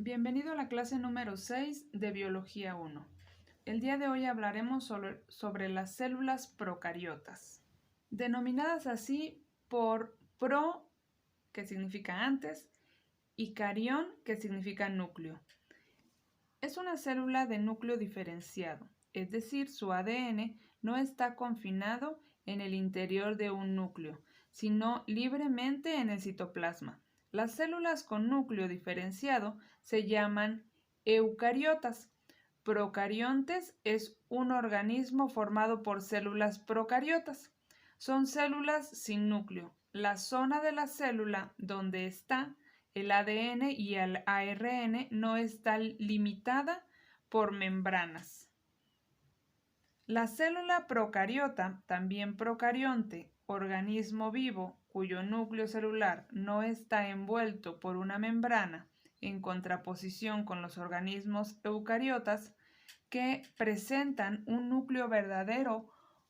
Bienvenido a la clase número 6 de Biología 1. El día de hoy hablaremos sobre las células procariotas, denominadas así por pro, que significa antes, y carión, que significa núcleo. Es una célula de núcleo diferenciado, es decir, su ADN no está confinado en el interior de un núcleo, sino libremente en el citoplasma. Las células con núcleo diferenciado se llaman eucariotas. Procariontes es un organismo formado por células procariotas. Son células sin núcleo. La zona de la célula donde está el ADN y el ARN no está limitada por membranas. La célula procariota, también procarionte, organismo vivo cuyo núcleo celular no está envuelto por una membrana, en contraposición con los organismos eucariotas que presentan un núcleo verdadero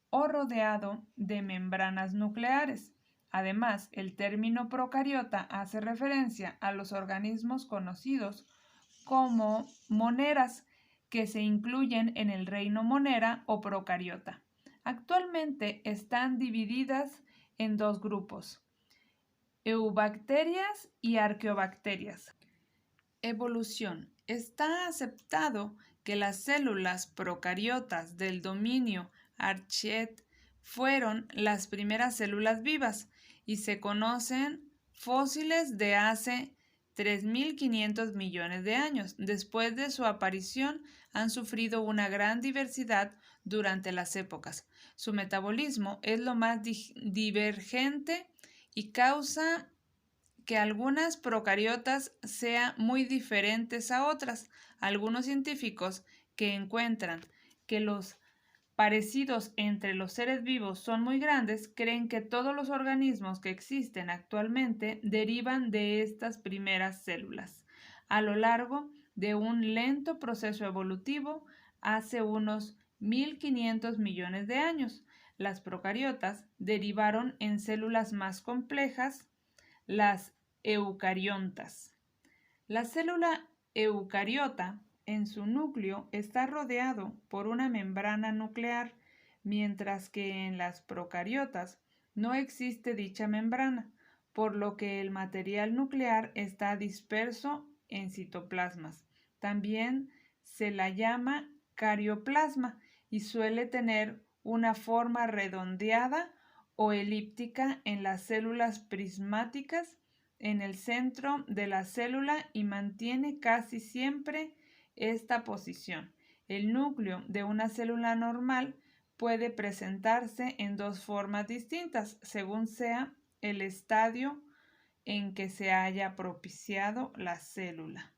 o rodeado de membranas nucleares. Además, el término procariota hace referencia a los organismos conocidos como moneras, que se incluyen en el reino monera o procariota. Actualmente están divididas en dos grupos: eubacterias y arqueobacterias. Evolución. Está aceptado que las células procariotas del dominio Archaea fueron las primeras células vivas y se conocen fósiles de hace 3.500 millones de años. Después de su aparición han sufrido una gran diversidad durante las épocas. Su metabolismo es lo más divergente y causa que algunas procariotas sean muy diferentes a otras. Algunos científicos que encuentran que los parecidos entre los seres vivos son muy grandes, creen que todos los organismos que existen actualmente derivan de estas primeras células. A lo largo de un lento proceso evolutivo, hace unos 1.500 millones de años, las procariotas derivaron en células más complejas, las eucariontas. La célula eucariota en su núcleo está rodeado por una membrana nuclear, mientras que en las procariotas no existe dicha membrana, por lo que el material nuclear está disperso en citoplasmas. También se la llama carioplasma y suele tener una forma redondeada o elíptica en las células prismáticas en el centro de la célula y mantiene casi siempre esta posición. El núcleo de una célula normal puede presentarse en dos formas distintas, según sea el estadio en que se haya propiciado la célula.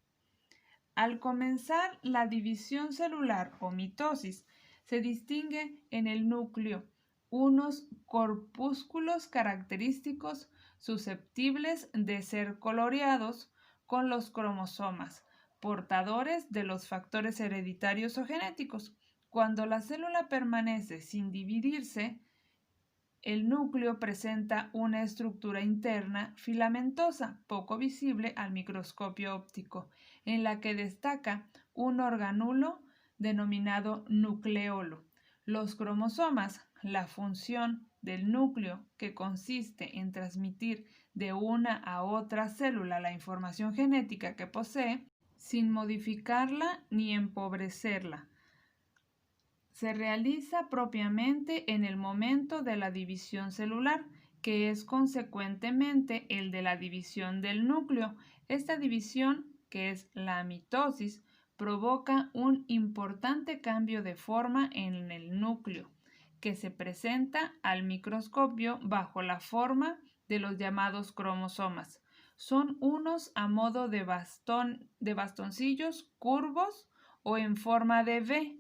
Al comenzar la división celular o mitosis, se distingue en el núcleo unos corpúsculos característicos susceptibles de ser coloreados con los cromosomas, portadores de los factores hereditarios o genéticos. Cuando la célula permanece sin dividirse, el núcleo presenta una estructura interna filamentosa, poco visible al microscopio óptico, en la que destaca un organulo denominado nucleolo. Los cromosomas, la función del núcleo, que consiste en transmitir de una a otra célula la información genética que posee, sin modificarla ni empobrecerla, se realiza propiamente en el momento de la división celular, que es consecuentemente el de la división del núcleo. Esta división, que es la mitosis, provoca un importante cambio de forma en el núcleo, que se presenta al microscopio bajo la forma de los llamados cromosomas. Son unos a modo de bastoncillos curvos o en forma de V,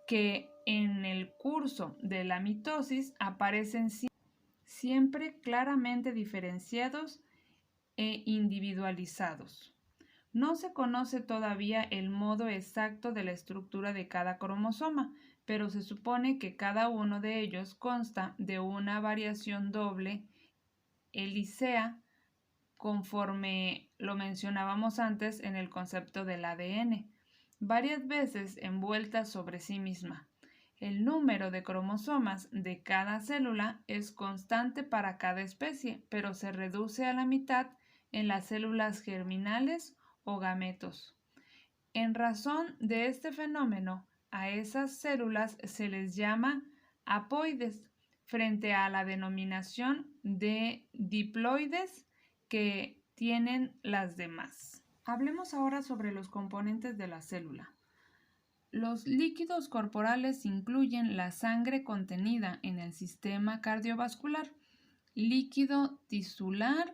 que en el curso de la mitosis aparecen siempre claramente diferenciados e individualizados. No se conoce todavía el modo exacto de la estructura de cada cromosoma, pero se supone que cada uno de ellos consta de una variación doble helicea conforme lo mencionábamos antes en el concepto del ADN, varias veces envuelta sobre sí misma. El número de cromosomas de cada célula es constante para cada especie, pero se reduce a la mitad en las células germinales o gametos. En razón de este fenómeno, a esas células se les llama haploides, frente a la denominación de diploides que tienen las demás. Hablemos ahora sobre los componentes de la célula. Los líquidos corporales incluyen la sangre contenida en el sistema cardiovascular, líquido tisular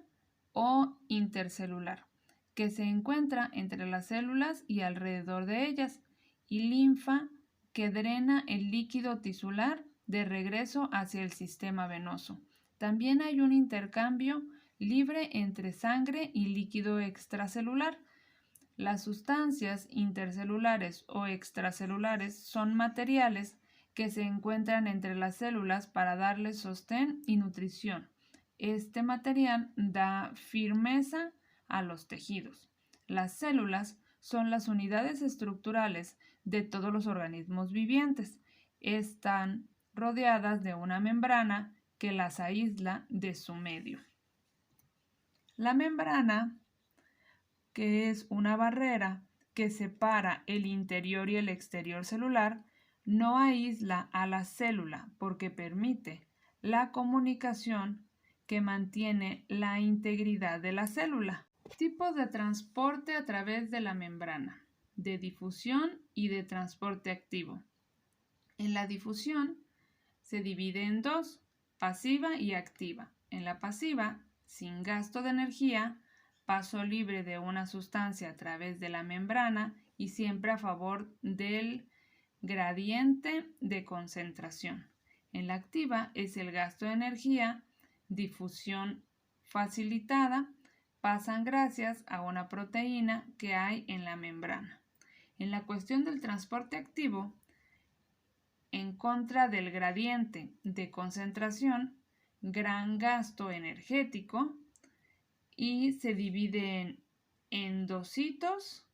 o intercelular, que se encuentra entre las células y alrededor de ellas, y linfa, que drena el líquido tisular de regreso hacia el sistema venoso. También hay un intercambio libre entre sangre y líquido extracelular. Las sustancias intercelulares o extracelulares son materiales que se encuentran entre las células para darles sostén y nutrición. Este material da firmeza a los tejidos. Las células son las unidades estructurales de todos los organismos vivientes. Están rodeadas de una membrana que las aísla de su medio. La membrana, que es una barrera que separa el interior y el exterior celular, no aísla a la célula porque permite la comunicación que mantiene la integridad de la célula. Tipos de transporte a través de la membrana, de difusión y de transporte activo. En la difusión se divide en dos, pasiva y activa. En la pasiva, sin gasto de energía, paso libre de una sustancia a través de la membrana y siempre a favor del gradiente de concentración. En la activa es el gasto de energía, difusión facilitada, pasan gracias a una proteína que hay en la membrana. En la cuestión del transporte activo, en contra del gradiente de concentración, gran gasto energético, y se divide en endocitos,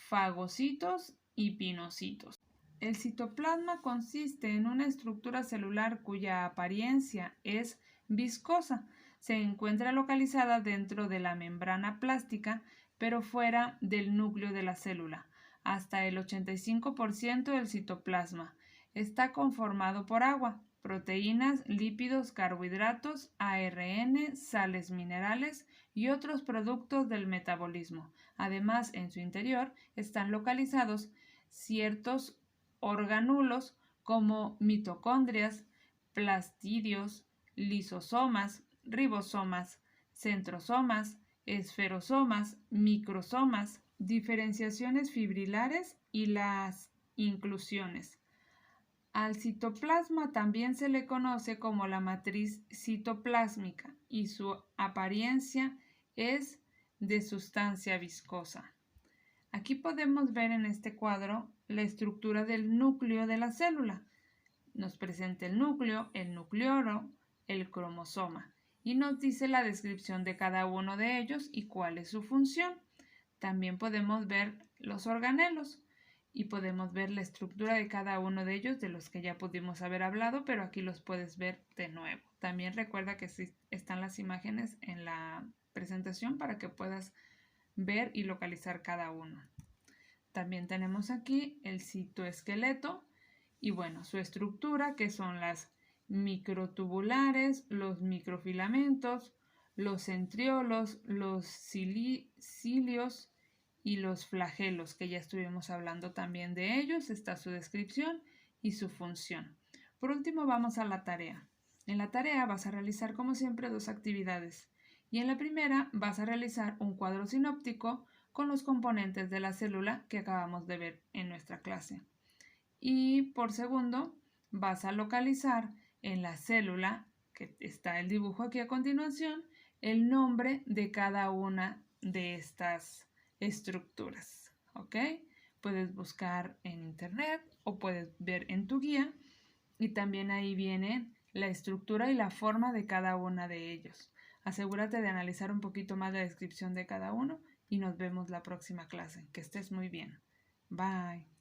fagocitos y pinocitos. El citoplasma consiste en una estructura celular cuya apariencia es viscosa. Se encuentra localizada dentro de la membrana plástica, pero fuera del núcleo de la célula. Hasta el 85% del citoplasma está conformado por agua, proteínas, lípidos, carbohidratos, ARN, sales minerales y otros productos del metabolismo. Además, en su interior están localizados ciertos organulos como mitocondrias, plastidios, lisosomas, ribosomas, centrosomas, esferosomas, microsomas, diferenciaciones fibrilares y las inclusiones. Al citoplasma también se le conoce como la matriz citoplásmica y su apariencia es de sustancia viscosa. Aquí podemos ver en este cuadro la estructura del núcleo de la célula. Nos presenta el núcleo, el nucleolo, el cromosoma y nos dice la descripción de cada uno de ellos y cuál es su función. También podemos ver los organelos y podemos ver la estructura de cada uno de ellos, de los que ya pudimos haber hablado, pero aquí los puedes ver de nuevo. También recuerda que están las imágenes en la presentación para que puedas ver y localizar cada uno. También tenemos aquí el citoesqueleto y bueno, su estructura, que son las microtubulares, los microfilamentos, los centriolos, los cilios y los flagelos, que ya estuvimos hablando también de ellos. Está su descripción y su función. Por último, vamos a la tarea. En la tarea vas a realizar, como siempre, dos actividades. Y en la primera vas a realizar un cuadro sinóptico con los componentes de la célula que acabamos de ver en nuestra clase. Y por segundo, vas a localizar en la célula, que está el dibujo aquí a continuación, el nombre de cada una de estas estructuras. ¿Ok? Puedes buscar en internet o puedes ver en tu guía y también ahí viene la estructura y la forma de cada una de ellos. Asegúrate de analizar un poquito más la descripción de cada uno y nos vemos la próxima clase. Que estés muy bien. Bye.